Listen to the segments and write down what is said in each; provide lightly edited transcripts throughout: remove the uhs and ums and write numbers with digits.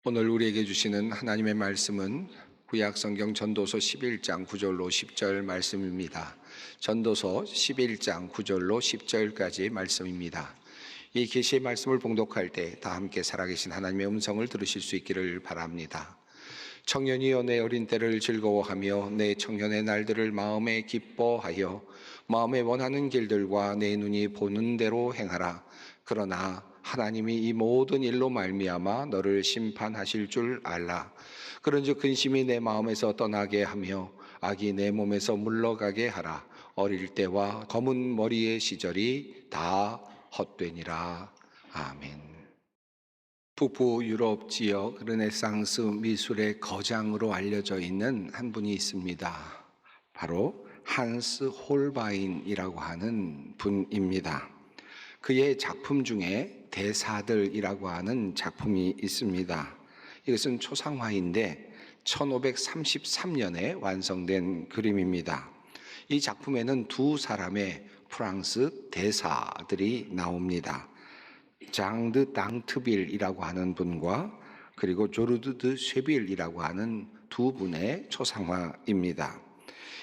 오늘 우리에게 주시는 하나님의 말씀은 구약성경 전도서 11장 9절로 10절 말씀입니다. 전도서 11장 9절로 10절까지 말씀입니다. 이 계시의 말씀을 봉독할 때 다 함께 살아계신 하나님의 음성을 들으실 수 있기를 바랍니다. 청년이여 내 어린 때를 즐거워하며 내 청년의 날들을 마음에 기뻐하여 마음에 원하는 길들과 내 눈이 보는 대로 행하라. 그러나 하나님이 이 모든 일로 말미암아 너를 심판하실 줄 알라. 그런즉 근심이 내 마음에서 떠나게 하며 악이 내 몸에서 물러가게 하라. 어릴 때와 검은 머리의 시절이 다 헛되니라. 아멘. 북부 유럽 지역 르네상스 미술의 거장으로 알려져 있는 한 분이 있습니다. 바로 한스 홀바인이라고 하는 분입니다. 그의 작품 중에 대사들이라고 하는 작품이 있습니다. 이것은 초상화인데 1533년에 완성된 그림입니다. 이 작품에는 두 사람의 프랑스 대사들이 나옵니다. 장드 당트빌이라고 하는 분과 그리고 조르드 드 쉐빌이라고 하는 두 분의 초상화입니다.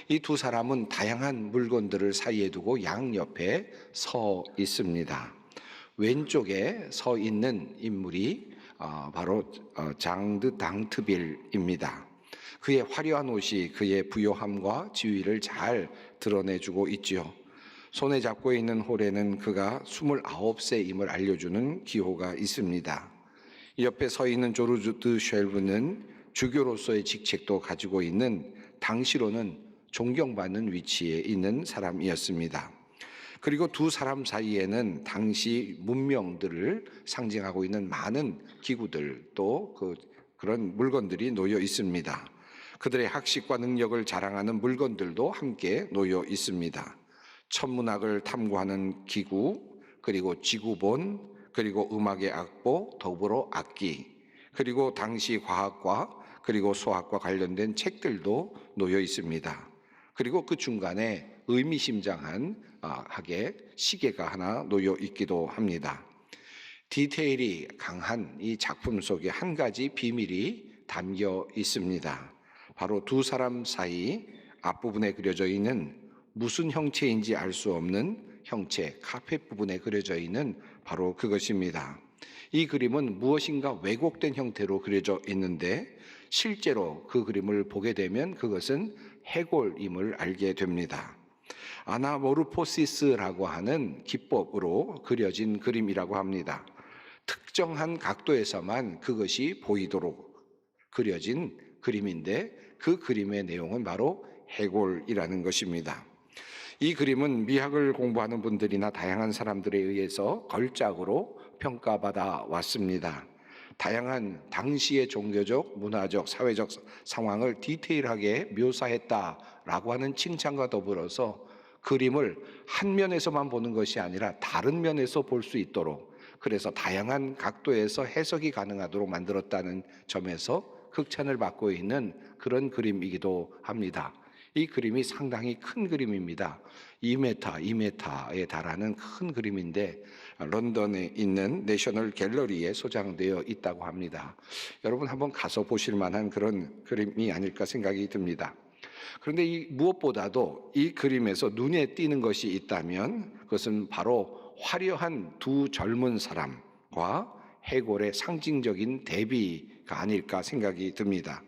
이 두 사람은 다양한 물건들을 사이에 두고 양옆에 서 있습니다. 왼쪽에 서 있는 인물이 바로 장드 당트빌입니다. 그의 화려한 옷이 그의 부요함과 지위를 잘 드러내주고 있지요. 손에 잡고 있는 홀에는 그가 29세임을 알려주는 기호가 있습니다. 옆에 서 있는 조르주 드 쉘브는 주교로서의 직책도 가지고 있는 당시로는 존경받는 위치에 있는 사람이었습니다. 그리고 두 사람 사이에는 당시 문명들을 상징하고 있는 많은 기구들 또 그런 물건들이 놓여 있습니다. 그들의 학식과 능력을 자랑하는 물건들도 함께 놓여 있습니다. 천문학을 탐구하는 기구, 그리고 지구본, 그리고 음악의 악보, 더불어 악기, 그리고 당시 과학과 그리고 수학과 관련된 책들도 놓여 있습니다. 그리고 그 중간에 의미심장한 하게 시계가 하나 놓여 있기도 합니다. 디테일이 강한 이 작품 속에 한 가지 비밀이 담겨 있습니다. 바로 두 사람 사이 앞부분에 그려져 있는 무슨 형체인지 알 수 없는 형체, 카펫 부분에 그려져 있는 바로 그것입니다. 이 그림은 무엇인가 왜곡된 형태로 그려져 있는데 실제로 그 그림을 보게 되면 그것은 해골임을 알게 됩니다. 아나모르포시스라고 하는 기법으로 그려진 그림이라고 합니다. 특정한 각도에서만 그것이 보이도록 그려진 그림인데 그 그림의 내용은 바로 해골이라는 것입니다. 이 그림은 미학을 공부하는 분들이나 다양한 사람들에 의해서 걸작으로 평가받아 왔습니다. 다양한 당시의 종교적, 문화적, 사회적 상황을 디테일하게 묘사했다라고 하는 칭찬과 더불어서 그림을 한 면에서만 보는 것이 아니라 다른 면에서 볼 수 있도록 그래서 다양한 각도에서 해석이 가능하도록 만들었다는 점에서 극찬을 받고 있는 그런 그림이기도 합니다. 이 그림이 상당히 큰 그림입니다. 2m에 달하는 큰 그림인데 런던에 있는 내셔널 갤러리에 소장되어 있다고 합니다. 여러분 한번 가서 보실 만한 그런 그림이 아닐까 생각이 듭니다. 그런데 무엇보다도 이 그림에서 눈에 띄는 것이 있다면 그것은 바로 화려한 두 젊은 사람과 해골의 상징적인 대비가 아닐까 생각이 듭니다.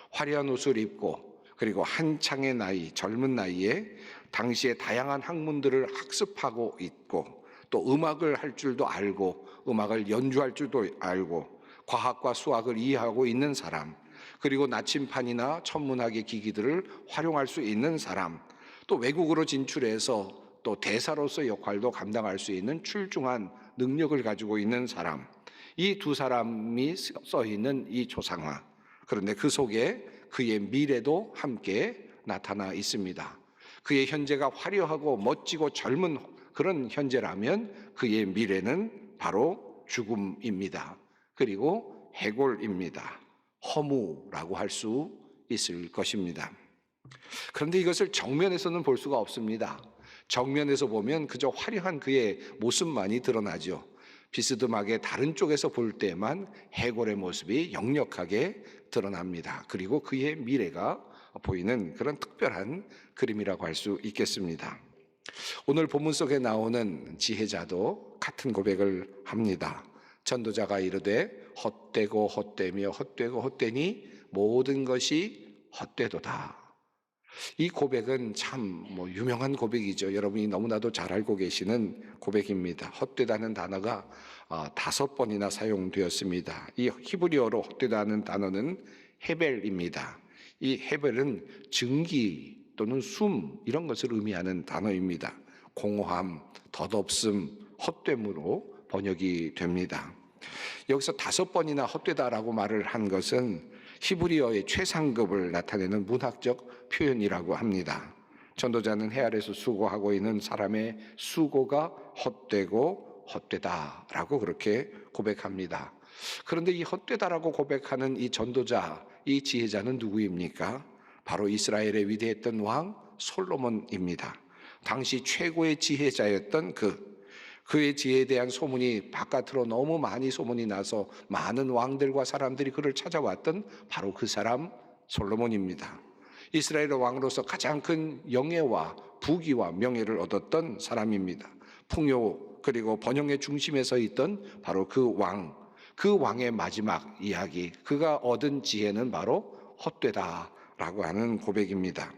화려한 옷을 입고 그리고 한창의 나이, 젊은 나이에 당시에 다양한 학문들을 학습하고 있고 또 음악을 할 줄도 알고 음악을 연주할 줄도 알고 과학과 수학을 이해하고 있는 사람, 그리고 나침판이나 천문학의 기기들을 활용할 수 있는 사람, 또 외국으로 진출해서 또 대사로서 역할도 감당할 수 있는 출중한 능력을 가지고 있는 사람, 이 두 사람이 써 있는 이 초상화. 그런데 그 속에 그의 미래도 함께 나타나 있습니다. 그의 현재가 화려하고 멋지고 젊은 그런 현재라면 그의 미래는 바로 죽음입니다. 그리고 해골입니다. 허무라고 할 수 있을 것입니다. 그런데 이것을 정면에서는 볼 수가 없습니다. 정면에서 보면 그저 화려한 그의 모습만이 드러나죠. 비스듬하게 다른 쪽에서 볼 때만 해골의 모습이 역력하게 드러납니다. 그리고 그의 미래가 보이는 그런 특별한 그림이라고 할 수 있겠습니다. 오늘 본문 속에 나오는 지혜자도 같은 고백을 합니다. 전도자가 이르되 헛되고 헛되며 헛되고 헛되니 모든 것이 헛되도다. 이 고백은 참 유명한 고백이죠. 여러분이 너무나도 잘 알고 계시는 고백입니다. 헛되다는 단어가 5번이나 사용되었습니다. 이 히브리어로 헛되다는 단어는 헤벨입니다. 이 헤벨은 증기 또는 숨 이런 것을 의미하는 단어입니다. 공허함, 덧없음, 헛됨으로 번역이 됩니다. 여기서 5번이나 헛되다라고 말을 한 것은 히브리어의 최상급을 나타내는 문학적 표현이라고 합니다. 전도자는 해 아래서 수고하고 있는 사람의 수고가 헛되고 헛되다라고 그렇게 고백합니다. 그런데 이 헛되다라고 고백하는 이 전도자, 이 지혜자는 누구입니까? 바로 이스라엘의 위대했던 왕 솔로몬입니다. 당시 최고의 지혜자였던 그의 지혜에 대한 소문이 바깥으로 너무 많이 소문이 나서 많은 왕들과 사람들이 그를 찾아왔던 바로 그 사람 솔로몬입니다. 이스라엘의 왕으로서 가장 큰 영예와 부귀와 명예를 얻었던 사람입니다. 풍요 그리고 번영의 중심에 서 있던 바로 그 왕의 마지막 이야기, 그가 얻은 지혜는 바로 헛되다라고 하는 고백입니다.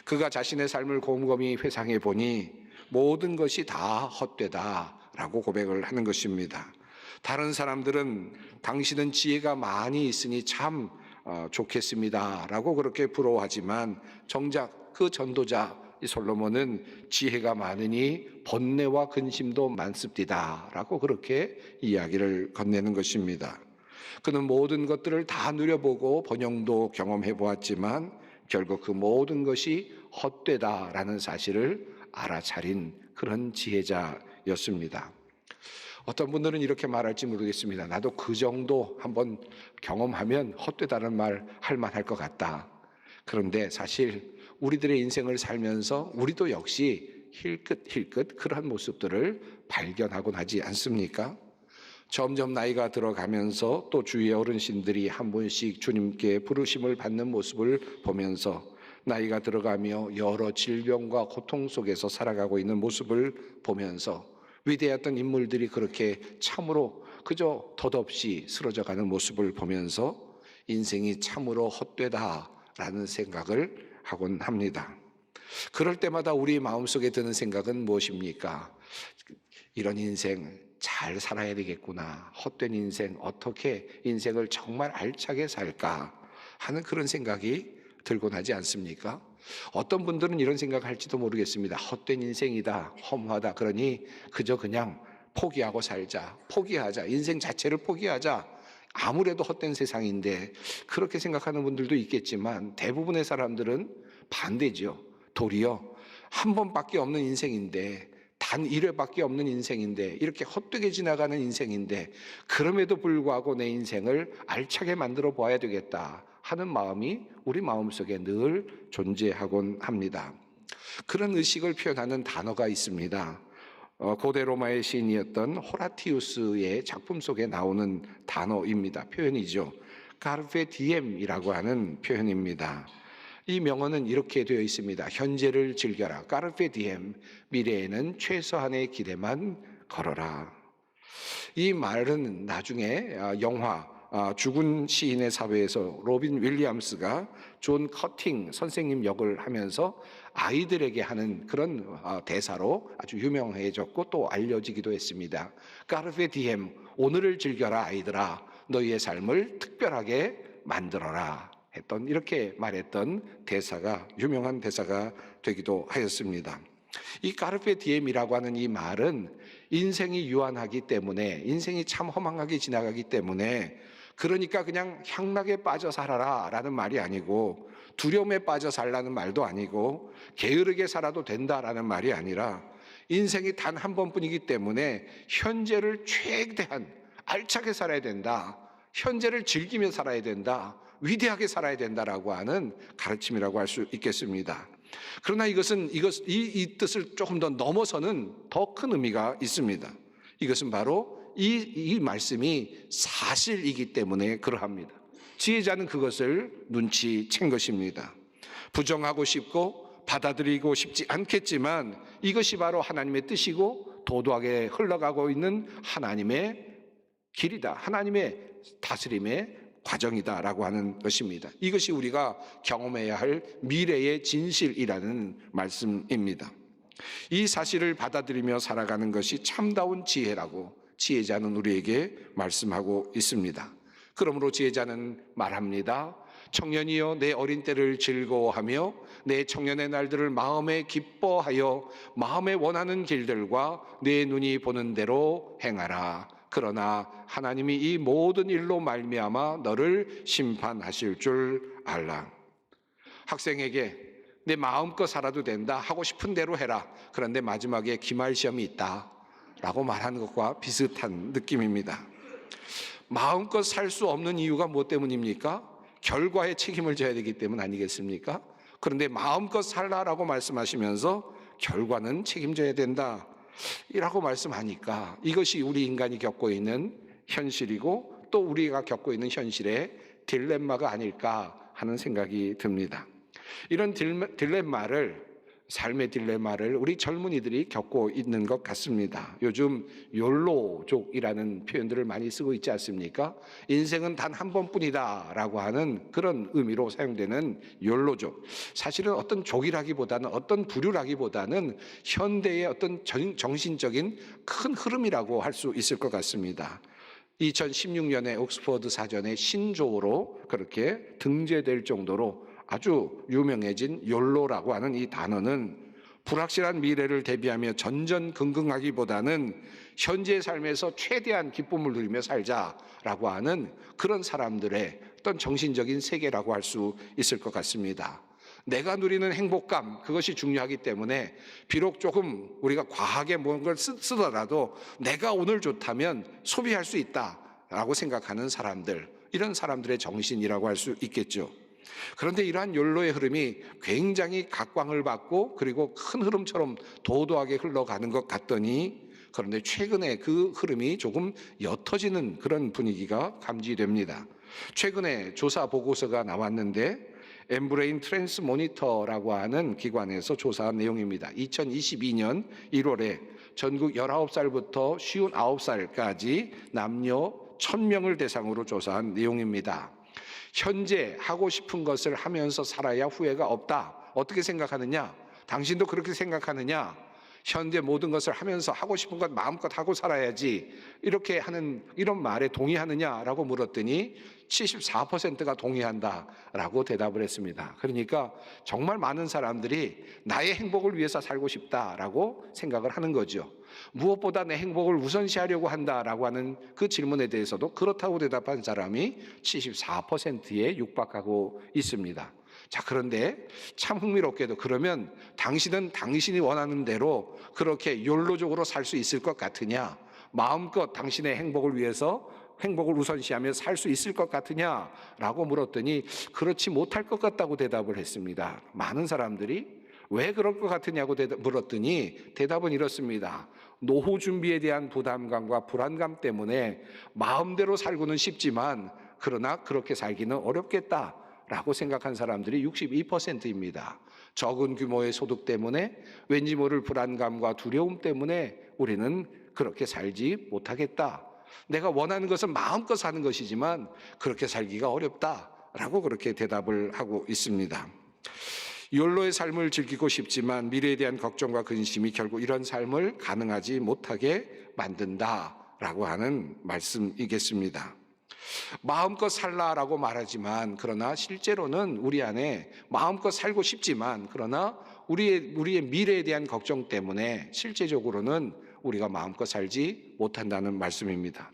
그가 자신의 삶을 곰곰이 회상해 보니 모든 것이 다 헛되다라고 고백을 하는 것입니다. 다른 사람들은 당신은 지혜가 많이 있으니 참 좋겠습니다라고 그렇게 부러워하지만 정작 그 전도자 솔로몬은 지혜가 많으니 번뇌와 근심도 많습니다라고 그렇게 이야기를 건네는 것입니다. 그는 모든 것들을 다 누려보고 번영도 경험해 보았지만 결국 그 모든 것이 헛되다라는 사실을 알아차린 그런 지혜자였습니다. 어떤 분들은 이렇게 말할지 모르겠습니다. 나도 그 정도 한번 경험하면 헛되다는 말 할 만할 것 같다. 그런데 사실 우리들의 인생을 살면서 우리도 역시 힐끗힐끗 그런 모습들을 발견하곤 하지 않습니까? 점점 나이가 들어가면서 또 주위의 어르신들이 한 분씩 주님께 부르심을 받는 모습을 보면서 나이가 들어가며 여러 질병과 고통 속에서 살아가고 있는 모습을 보면서 위대했던 인물들이 그렇게 참으로 그저 덧없이 쓰러져가는 모습을 보면서 인생이 참으로 헛되다라는 생각을 하곤 합니다. 그럴 때마다 우리 마음속에 드는 생각은 무엇입니까? 이런 인생 잘 살아야 되겠구나. 헛된 인생, 어떻게 인생을 정말 알차게 살까 하는 그런 생각이 들곤 하지 않습니까? 어떤 분들은 이런 생각할지도 모르겠습니다. 헛된 인생이다, 험하다. 그러니 그저 그냥 포기하고 살자, 포기하자, 인생 자체를 포기하자. 아무래도 헛된 세상인데 그렇게 생각하는 분들도 있겠지만 대부분의 사람들은 반대죠. 도리어 한 번밖에 없는 인생인데, 단 1회밖에 없는 인생인데, 이렇게 헛되게 지나가는 인생인데 그럼에도 불구하고 내 인생을 알차게 만들어 보아야 되겠다 하는 마음이 우리 마음속에 늘 존재하곤 합니다. 그런 의식을 표현하는 단어가 있습니다. 고대 로마의 시인이었던 호라티우스의 작품 속에 나오는 단어입니다. 표현이죠. 카르페 디엠이라고 하는 표현입니다. 이 명언은 이렇게 되어 있습니다. 현재를 즐겨라. 카르페 디엠. 미래에는 최소한의 기대만 걸어라. 이 말은 나중에 영화 죽은 시인의 사회에서 로빈 윌리엄스가 존 커팅 선생님 역을 하면서 아이들에게 하는 그런 대사로 아주 유명해졌고 또 알려지기도 했습니다. 까르페 디엠, 오늘을 즐겨라 아이들아, 너희의 삶을 특별하게 만들어라 했던, 이렇게 말했던 대사가 유명한 대사가 되기도 하였습니다. 이 까르페 디엠이라고 하는 이 말은 인생이 유한하기 때문에, 인생이 참 허망하게 지나가기 때문에, 그러니까 그냥 향락에 빠져 살아라 라는 말이 아니고, 두려움에 빠져 살라는 말도 아니고, 게으르게 살아도 된다라는 말이 아니라, 인생이 단 한 번뿐이기 때문에 현재를 최대한 알차게 살아야 된다, 현재를 즐기며 살아야 된다, 위대하게 살아야 된다라고 하는 가르침이라고 할 수 있겠습니다. 그러나 이 뜻을 조금 더 넘어서는 더 큰 의미가 있습니다. 이것은 바로 이 말씀이 사실이기 때문에 그러합니다. 지혜자는 그것을 눈치챈 것입니다. 부정하고 싶고 받아들이고 싶지 않겠지만 이것이 바로 하나님의 뜻이고 도도하게 흘러가고 있는 하나님의 길이다. 하나님의 다스림의 과정이다라고 하는 것입니다. 이것이 우리가 경험해야 할 미래의 진실이라는 말씀입니다. 이 사실을 받아들이며 살아가는 것이 참다운 지혜라고 지혜자는 우리에게 말씀하고 있습니다. 그러므로 지혜자는 말합니다. 청년이여 내 어린 때를 즐거워하며 내 청년의 날들을 마음에 기뻐하여 마음에 원하는 길들과 내 눈이 보는 대로 행하라. 그러나 하나님이 이 모든 일로 말미암아 너를 심판하실 줄 알라. 학생에게 내 마음껏 살아도 된다. 하고 싶은 대로 해라. 그런데 마지막에 기말 시험이 있다. 라고 말하는 것과 비슷한 느낌입니다. 마음껏 살 수 없는 이유가 무엇 때문입니까? 결과에 책임을 져야 되기 때문 아니겠습니까? 그런데 마음껏 살라라고 말씀하시면서 결과는 책임져야 된다. 이라고 말씀하니까 이것이 우리 인간이 겪고 있는 현실이고 또 우리가 겪고 있는 현실의 딜레마가 아닐까 하는 생각이 듭니다. 이런 삶의 딜레마를 우리 젊은이들이 겪고 있는 것 같습니다. 요즘 욜로족이라는 표현들을 많이 쓰고 있지 않습니까? 인생은 단 한 번뿐이다 라고 하는 그런 의미로 사용되는 욜로족. 사실은 어떤 족이라기보다는 어떤 부류라기보다는 현대의 어떤 정신적인 큰 흐름이라고 할 수 있을 것 같습니다. 2016년에 옥스퍼드 사전에 신조어로 그렇게 등재될 정도로 아주 유명해진 욜로라고 하는 이 단어는 불확실한 미래를 대비하며 전전긍긍하기보다는 현재의 삶에서 최대한 기쁨을 누리며 살자라고 하는 그런 사람들의 어떤 정신적인 세계라고 할 수 있을 것 같습니다. 내가 누리는 행복감, 그것이 중요하기 때문에 비록 조금 우리가 과하게 뭔가 쓰더라도 내가 오늘 좋다면 소비할 수 있다라고 생각하는 사람들, 이런 사람들의 정신이라고 할 수 있겠죠. 그런데 이러한 욜로의 흐름이 굉장히 각광을 받고 그리고 큰 흐름처럼 도도하게 흘러가는 것 같더니 그런데 최근에 그 흐름이 조금 옅어지는 그런 분위기가 감지됩니다. 최근에 조사 보고서가 나왔는데 엠브레인 트랜스 모니터라고 하는 기관에서 조사한 내용입니다. 2022년 1월에 전국 19살부터 59살까지 남녀 1000명을 대상으로 조사한 내용입니다. 현재 하고 싶은 것을 하면서 살아야 후회가 없다. 어떻게 생각하느냐? 당신도 그렇게 생각하느냐? 현재 모든 것을 하면서 하고 싶은 것 마음껏 하고 살아야지. 이렇게 하는 이런 말에 동의하느냐라고 물었더니 74%가 동의한다라고 대답을 했습니다. 그러니까 정말 많은 사람들이 나의 행복을 위해서 살고 싶다라고 생각을 하는 거죠. 무엇보다 내 행복을 우선시하려고 한다라고 하는 그 질문에 대해서도 그렇다고 대답한 사람이 74%에 육박하고 있습니다. 자, 그런데 참 흥미롭게도 그러면 당신은 당신이 원하는 대로 그렇게 욜로적으로 살 수 있을 것 같으냐? 마음껏 당신의 행복을 위해서 행복을 우선시하며 살 수 있을 것 같으냐? 라고 물었더니 그렇지 못할 것 같다고 대답을 했습니다. 많은 사람들이 왜 그럴 것 같으냐고 물었더니 대답은 이렇습니다. 노후 준비에 대한 부담감과 불안감 때문에 마음대로 살고는 싶지만 그러나 그렇게 살기는 어렵겠다 라고 생각한 사람들이 62%입니다. 적은 규모의 소득 때문에 왠지 모를 불안감과 두려움 때문에 우리는 그렇게 살지 못하겠다. 내가 원하는 것은 마음껏 사는 것이지만 그렇게 살기가 어렵다라고 그렇게 대답을 하고 있습니다. 욜로의 삶을 즐기고 싶지만 미래에 대한 걱정과 근심이 결국 이런 삶을 가능하지 못하게 만든다라고 하는 말씀이겠습니다. 마음껏 살라라고 말하지만 그러나 실제로는 우리 안에 마음껏 살고 싶지만 그러나 우리의 미래에 대한 걱정 때문에 실제적으로는 우리가 마음껏 살지 못한다는 말씀입니다.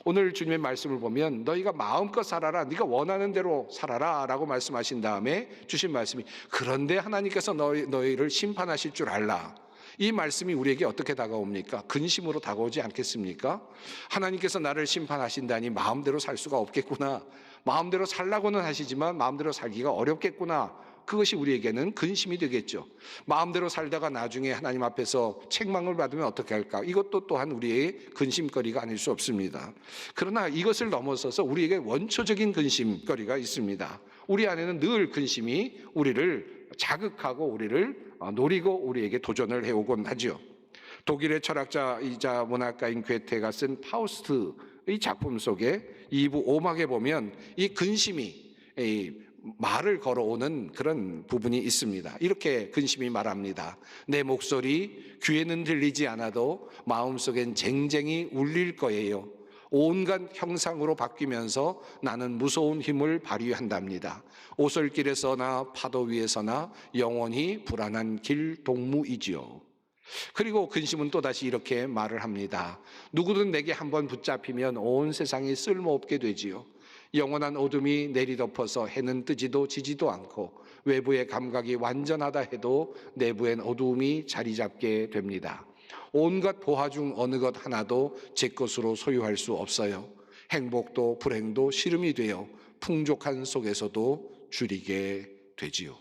오늘 주님의 말씀을 보면 너희가 마음껏 살아라, 네가 원하는 대로 살아라 라고 말씀하신 다음에 주신 말씀이 그런데 하나님께서 너희를 심판하실 줄 알라. 이 말씀이 우리에게 어떻게 다가옵니까? 근심으로 다가오지 않겠습니까? 하나님께서 나를 심판하신다니 마음대로 살 수가 없겠구나. 마음대로 살라고는 하시지만 마음대로 살기가 어렵겠구나. 그것이 우리에게는 근심이 되겠죠. 마음대로 살다가 나중에 하나님 앞에서 책망을 받으면 어떻게 할까? 이것도 또한 우리의 근심거리가 아닐 수 없습니다. 그러나 이것을 넘어서서 우리에게 원초적인 근심거리가 있습니다. 우리 안에는 늘 근심이 우리를 자극하고 우리를 노리고 우리에게 도전을 해오곤 하죠. 독일의 철학자이자 문학가인 괴테가 쓴 파우스트의 작품 속에 2부 5막에 보면 이 근심이 말을 걸어오는 그런 부분이 있습니다. 이렇게 근심이 말합니다. 내 목소리 귀에는 들리지 않아도 마음속엔 쟁쟁이 울릴 거예요. 온갖 형상으로 바뀌면서 나는 무서운 힘을 발휘한답니다. 오솔길에서나 파도 위에서나 영원히 불안한 길동무이지요. 그리고 근심은 또다시 이렇게 말을 합니다. 누구든 내게 한번 붙잡히면 온 세상이 쓸모없게 되지요. 영원한 어둠이 내리덮어서 해는 뜨지도 지지도 않고 외부의 감각이 완전하다 해도 내부엔 어두움이 자리 잡게 됩니다. 온갖 보화 중 어느 것 하나도 제 것으로 소유할 수 없어요. 행복도 불행도 시름이 되어 풍족한 속에서도 줄이게 되지요.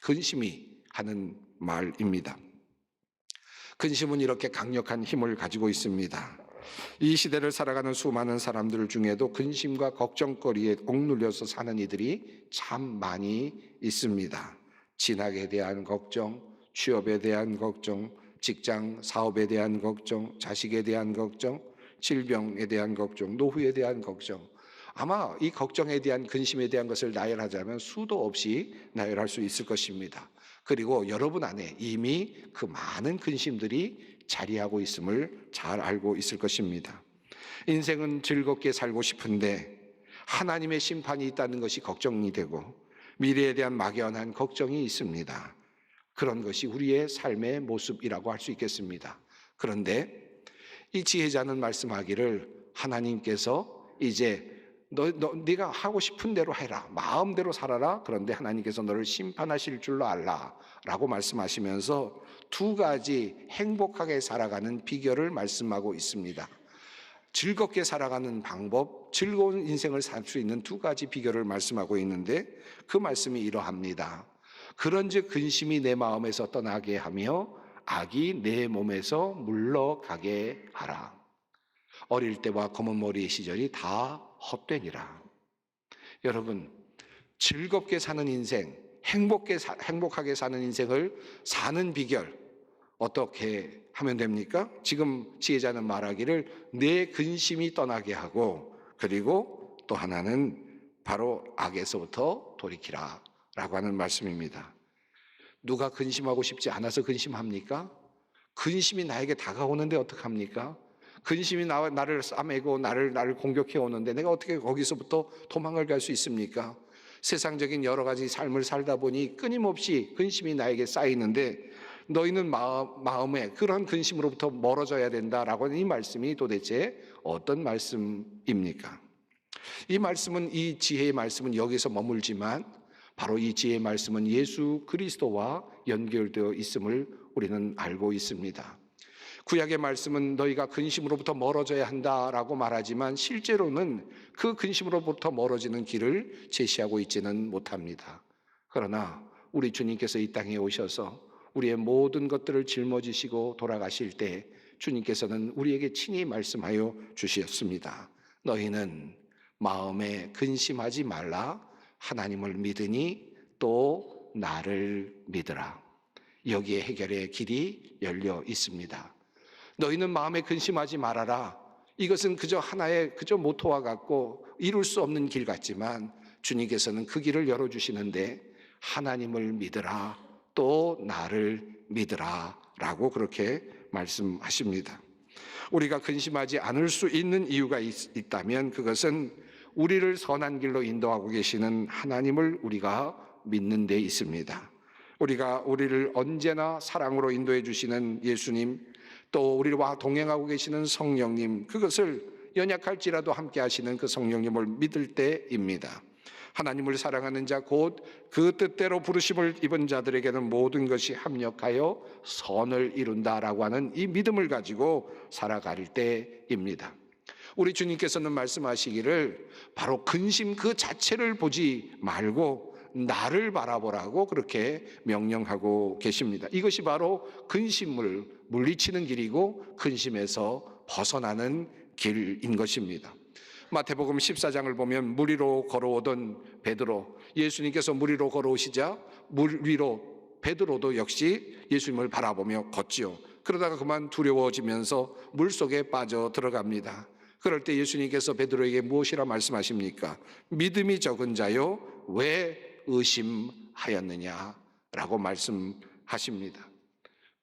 근심이 하는 말입니다. 근심은 이렇게 강력한 힘을 가지고 있습니다. 이 시대를 살아가는 수많은 사람들 중에도 근심과 걱정거리에 억눌려서 사는 이들이 참 많이 있습니다. 진학에 대한 걱정, 취업에 대한 걱정, 직장 사업에 대한 걱정, 자식에 대한 걱정, 질병에 대한 걱정, 노후에 대한 걱정. 아마 이 걱정에 대한 근심에 대한 것을 나열하자면 수도 없이 나열할 수 있을 것입니다. 그리고 여러분 안에 이미 그 많은 근심들이 자리하고 있음을 잘 알고 있을 것입니다. 인생은 즐겁게 살고 싶은데 하나님의 심판이 있다는 것이 걱정이 되고 미래에 대한 막연한 걱정이 있습니다. 그런 것이 우리의 삶의 모습이라고 할 수 있겠습니다. 그런데 이 지혜자는 말씀하기를 하나님께서 이제 네가 하고 싶은 대로 해라. 마음대로 살아라. 그런데 하나님께서 너를 심판하실 줄로 알라. 라고 말씀하시면서 두 가지 행복하게 살아가는 비결을 말씀하고 있습니다. 즐겁게 살아가는 방법, 즐거운 인생을 살 수 있는 두 가지 비결을 말씀하고 있는데 그 말씀이 이러합니다. 그런즉 근심이 내 마음에서 떠나게 하며 악이 내 몸에서 물러가게 하라. 어릴 때와 검은 머리의 시절이 다 헛되니라. 여러분, 즐겁게 사는 인생, 행복하게 사는 인생을 사는 비결 어떻게 하면 됩니까? 지금 지혜자는 말하기를 내 근심이 떠나게 하고 그리고 또 하나는 바로 악에서부터 돌이키라 라고 하는 말씀입니다. 누가 근심하고 싶지 않아서 근심합니까? 근심이 나에게 다가오는데 어떡합니까? 근심이 나를 싸매고 나를 공격해 오는데 내가 어떻게 거기서부터 도망을 갈 수 있습니까? 세상적인 여러 가지 삶을 살다 보니 끊임없이 근심이 나에게 쌓이는데 너희는 마음에 그런 근심으로부터 멀어져야 된다라고 하는 이 말씀이 도대체 어떤 말씀입니까? 이 말씀은, 이 지혜의 말씀은 여기서 머물지만 바로 이 지혜의 말씀은 예수 그리스도와 연결되어 있음을 우리는 알고 있습니다. 구약의 말씀은 너희가 근심으로부터 멀어져야 한다라고 말하지만 실제로는 그 근심으로부터 멀어지는 길을 제시하고 있지는 못합니다. 그러나 우리 주님께서 이 땅에 오셔서 우리의 모든 것들을 짊어지시고 돌아가실 때 주님께서는 우리에게 친히 말씀하여 주셨습니다. 너희는 마음에 근심하지 말라. 하나님을 믿으니 또 나를 믿으라. 여기에 해결의 길이 열려 있습니다. 너희는 마음에 근심하지 말아라. 이것은 그저 하나의 모토와 같고 이룰 수 없는 길 같지만 주님께서는 그 길을 열어주시는데 하나님을 믿으라. 또 나를 믿으라. 라고 그렇게 말씀하십니다. 우리가 근심하지 않을 수 있는 이유가 있다면 그것은 우리를 선한 길로 인도하고 계시는 하나님을 우리가 믿는 데 있습니다. 우리를 언제나 사랑으로 인도해 주시는 예수님, 또 우리와 동행하고 계시는 성령님, 그것을 연약할지라도 함께 하시는 그 성령님을 믿을 때입니다. 하나님을 사랑하는 자 곧 그 뜻대로 부르심을 입은 자들에게는 모든 것이 합력하여 선을 이룬다라고 하는 이 믿음을 가지고 살아갈 때입니다. 우리 주님께서는 말씀하시기를 바로 근심 그 자체를 보지 말고 나를 바라보라고 그렇게 명령하고 계십니다. 이것이 바로 근심을 물리치는 길이고 근심에서 벗어나는 길인 것입니다. 마태복음 14장을 보면 물 위로 걸어오던 베드로, 예수님께서 물 위로 걸어오시자 물 위로 베드로도 역시 예수님을 바라보며 걷지요. 그러다가 그만 두려워지면서 물속에 빠져 들어갑니다. 그럴 때 예수님께서 베드로에게 무엇이라 말씀하십니까? 믿음이 적은 자요, 왜 의심하였느냐라고 말씀하십니다.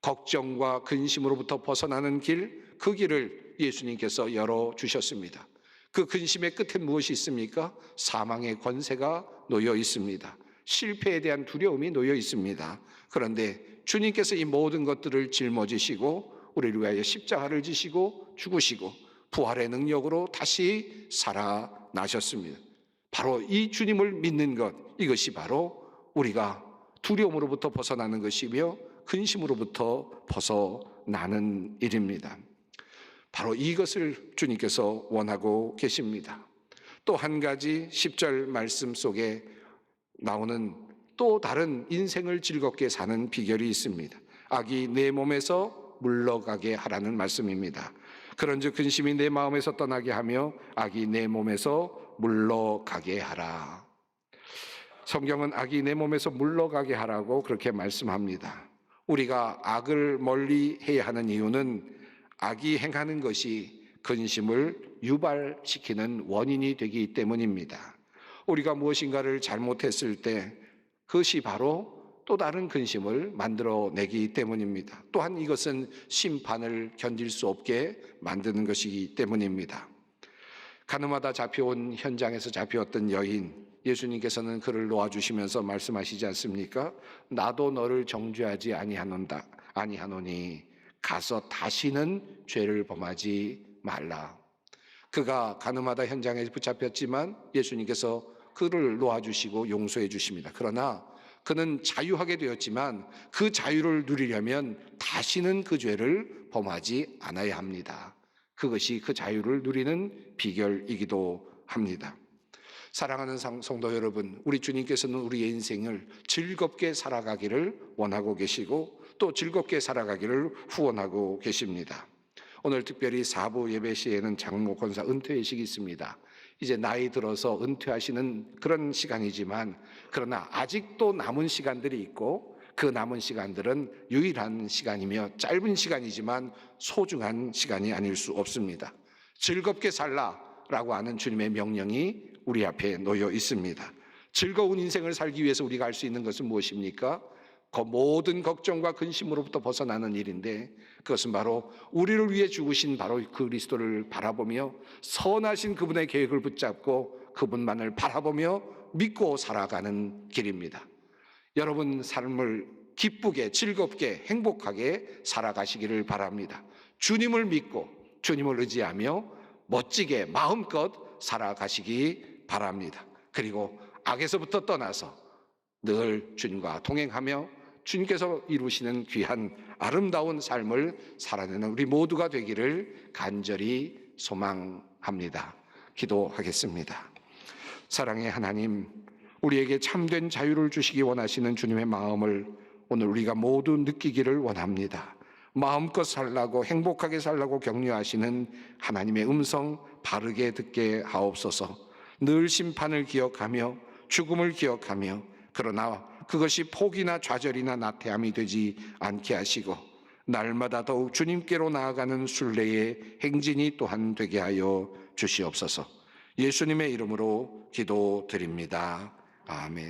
걱정과 근심으로부터 벗어나는 길, 그 길을 예수님께서 열어주셨습니다. 그 근심의 끝에 무엇이 있습니까? 사망의 권세가 놓여 있습니다. 실패에 대한 두려움이 놓여 있습니다. 그런데 주님께서 이 모든 것들을 짊어지시고 우리를 위하여 십자가를 지시고 죽으시고 부활의 능력으로 다시 살아나셨습니다. 바로 이 주님을 믿는 것, 이것이 바로 우리가 두려움으로부터 벗어나는 것이며 근심으로부터 벗어나는 일입니다. 바로 이것을 주님께서 원하고 계십니다. 또 한 가지 10절 말씀 속에 나오는 또 다른 인생을 즐겁게 사는 비결이 있습니다. 악이 내 몸에서 물러가게 하라는 말씀입니다. 그런즉 근심이 내 마음에서 떠나게 하며 악이 내 몸에서 물러가게 하라. 성경은 악이 내 몸에서 물러가게 하라고 그렇게 말씀합니다. 우리가 악을 멀리 해야 하는 이유는 악이 행하는 것이 근심을 유발시키는 원인이 되기 때문입니다. 우리가 무엇인가를 잘못했을 때 그것이 바로 또 다른 근심을 만들어내기 때문입니다. 또한 이것은 심판을 견딜 수 없게 만드는 것이기 때문입니다. 가늠하다 잡혀온 현장에서 잡혀왔던 여인, 예수님께서는 그를 놓아주시면서 말씀하시지 않습니까? 나도 너를 정죄하지 아니하노니 가서 다시는 죄를 범하지 말라. 그가 가늠하다 현장에 붙잡혔지만 예수님께서 그를 놓아주시고 용서해 주십니다. 그러나 그는 자유하게 되었지만 그 자유를 누리려면 다시는 그 죄를 범하지 않아야 합니다. 그것이 그 자유를 누리는 비결이기도 합니다. 사랑하는 성도 여러분, 우리 주님께서는 우리의 인생을 즐겁게 살아가기를 원하고 계시고 또 즐겁게 살아가기를 후원하고 계십니다. 오늘 특별히 4부 예배 시에는 장로 권사 은퇴회식이 있습니다. 이제 나이 들어서 은퇴하시는 그런 시간이지만 그러나 아직도 남은 시간들이 있고 그 남은 시간들은 유일한 시간이며 짧은 시간이지만 소중한 시간이 아닐 수 없습니다. 즐겁게 살라라고 하는 주님의 명령이 우리 앞에 놓여 있습니다. 즐거운 인생을 살기 위해서 우리가 할 수 있는 것은 무엇입니까? 그 모든 걱정과 근심으로부터 벗어나는 일인데 그것은 바로 우리를 위해 죽으신 바로 그리스도를 바라보며 선하신 그분의 계획을 붙잡고 그분만을 바라보며 믿고 살아가는 길입니다. 여러분 삶을 기쁘게 즐겁게 행복하게 살아가시기를 바랍니다. 주님을 믿고 주님을 의지하며 멋지게 마음껏 살아가시기 바랍니다. 그리고 악에서부터 떠나서 늘 주님과 동행하며 주님께서 이루시는 귀한 아름다운 삶을 살아내는 우리 모두가 되기를 간절히 소망합니다. 기도하겠습니다. 사랑의 하나님, 우리에게 참된 자유를 주시기 원하시는 주님의 마음을 오늘 우리가 모두 느끼기를 원합니다. 마음껏 살라고 행복하게 살라고 격려하시는 하나님의 음성 바르게 듣게 하옵소서. 늘 심판을 기억하며 죽음을 기억하며 그러나 그것이 포기나 좌절이나 나태함이 되지 않게 하시고 날마다 더욱 주님께로 나아가는 순례의 행진이 또한 되게 하여 주시옵소서. 예수님의 이름으로 기도드립니다. 아멘.